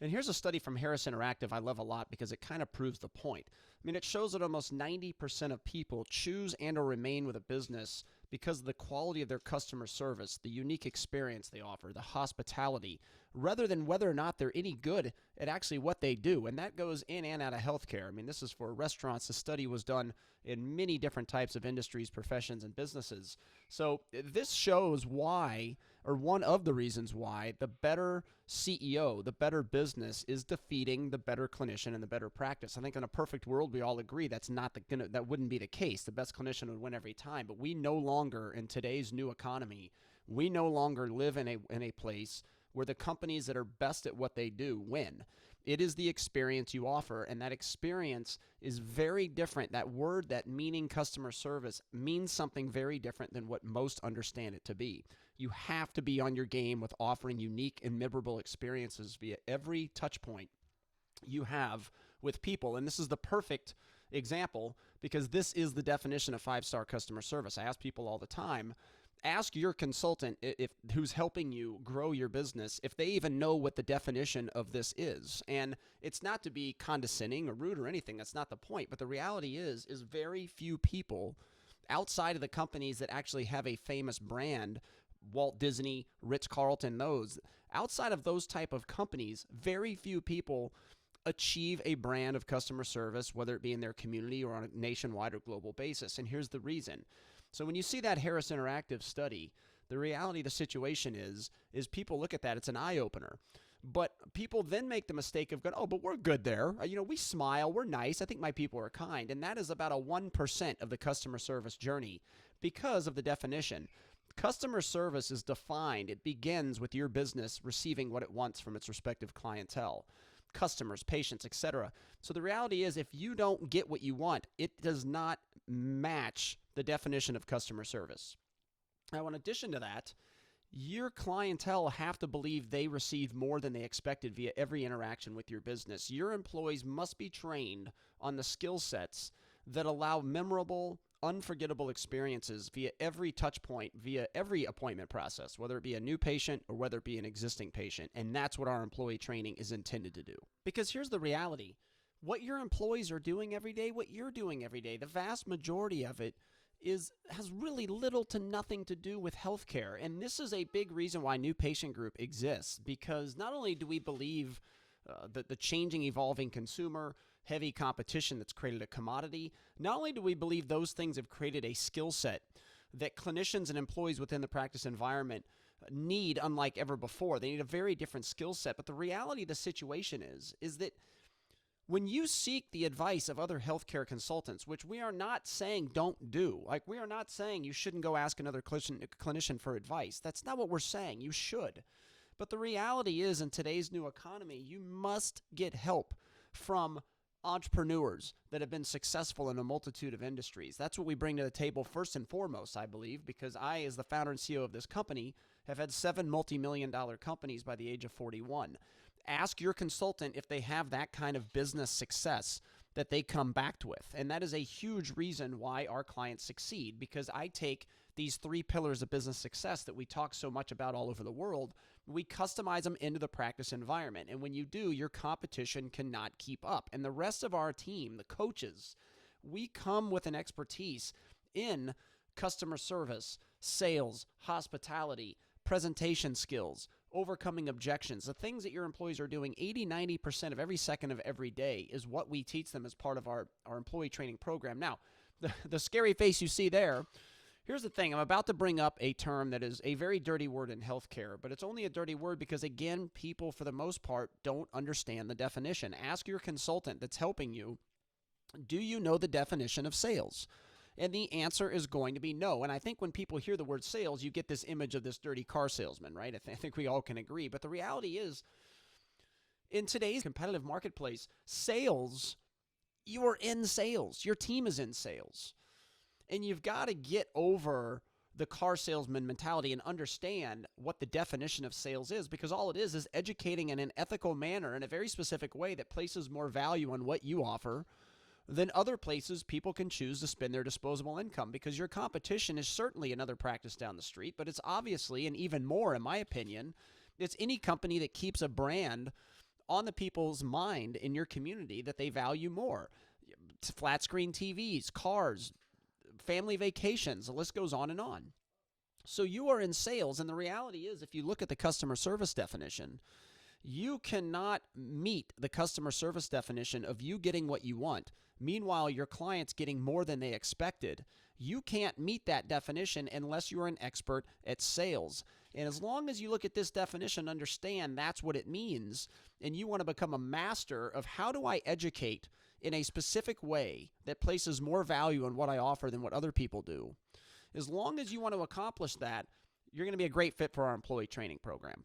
And here's a study from Harris Interactive I love a lot because it kind of proves the point. I mean, it shows that almost 90% of people choose and or remain with a business because of the quality of their customer service, the unique experience they offer, the hospitality, rather than whether or not they're any good at actually what they do. And that goes in and out of healthcare. I mean, this is for restaurants. The study was done in many different types of industries, professions, and businesses. So this shows why, or one of the reasons why, the better CEO, the better business is defeating the better clinician and the better practice. I think in a perfect world, we all agree that wouldn't be the case. The best clinician would win every time. But we no longer, in today's new economy, we no longer live in a place where the companies that are best at what they do win. It is the experience you offer, and that experience is very different. That word, that meaning customer service, means something very different than what most understand it to be. You have to be on your game with offering unique and memorable experiences via every touch point you have with people. And this is the perfect example because this is the definition of five-star customer service. I ask people all the time, ask your consultant who's helping you grow your business if they even know what the definition of this is. And it's not to be condescending or rude or anything. That's not the point. But the reality is very few people outside of the companies that actually have a famous brand, Walt Disney, Ritz-Carlton, outside of those type of companies, very few people achieve a brand of customer service, whether it be in their community or on a nationwide or global basis. And here's the reason. So when you see that Harris Interactive study, the reality of the situation is people look at that, it's an eye-opener. But people then make the mistake of going, oh, but we're good there. We smile, we're nice, I think my people are kind. And that is about a 1% of the customer service journey because of the definition. Customer service is defined. It begins with your business receiving what it wants from its respective clientele, customers, patients, etc. So the reality is if you don't get what you want, it does not match the definition of customer service. Now, in addition to that, your clientele have to believe they received more than they expected via every interaction with your business. Your employees must be trained on the skill sets that allow memorable, unforgettable experiences via every touch point, via every appointment process, whether it be a new patient or whether it be an existing patient. And that's what our employee training is intended to do. Because here's the reality. What your employees are doing every day, what you're doing every day, the vast majority of it has really little to nothing to do with healthcare. And this is a big reason why New Patient Group exists, because not only do we believe that the changing, evolving consumer, heavy competition that's created a commodity, not only do we believe those things have created a skill set that clinicians and employees within the practice environment need unlike ever before. They need a very different skill set. But the reality of the situation is that when you seek the advice of other healthcare consultants, which we are not saying don't do, like we are not saying you shouldn't go ask another clinician for advice. That's not what we're saying. You should. But the reality is in today's new economy, you must get help from entrepreneurs that have been successful in a multitude of industries. That's what we bring to the table first and foremost, I believe, because I, as the founder and CEO of this company, have had 7 multi-million-dollar companies by the age of 41. Ask your consultant if they have that kind of business success that they come back with. And that is a huge reason why our clients succeed, because I take these 3 pillars of business success that we talk so much about all over the world, we customize them into the practice environment. And when you do, your competition cannot keep up. And the rest of our team, the coaches, we come with an expertise in customer service, sales, hospitality, presentation skills, overcoming objections. The things that your employees are doing 80-90% of every second of every day is what we teach them as part of our employee training program. Now, the scary face you see there, here's the thing. I'm about to bring up a term that is a very dirty word in healthcare, but it's only a dirty word because, again, people, for the most part, don't understand the definition. Ask your consultant that's helping you, do you know the definition of sales? And the answer is going to be no. And I think when people hear the word sales, you get this image of this dirty car salesman, right? I think we all can agree. But the reality is, in today's competitive marketplace, sales, you are in sales. Your team is in sales. And you've got to get over the car salesman mentality and understand what the definition of sales is, because all it is educating in an ethical manner in a very specific way that places more value on what you offer than other places people can choose to spend their disposable income, because your competition is certainly another practice down the street, but it's obviously, and even more in my opinion, it's any company that keeps a brand on the people's mind in your community that they value more. Flat screen TVs, cars, family vacations, the list goes on and on. So you are in sales, and the reality is, if you look at the customer service definition, you cannot meet the customer service definition of you getting what you want. Meanwhile, your client's getting more than they expected. You can't meet that definition unless you're an expert at sales. And as long as you look at this definition, understand that's what it means, and you want to become a master of how do I educate in a specific way that places more value on what I offer than what other people do. As long as you want to accomplish that, you're going to be a great fit for our employee training program.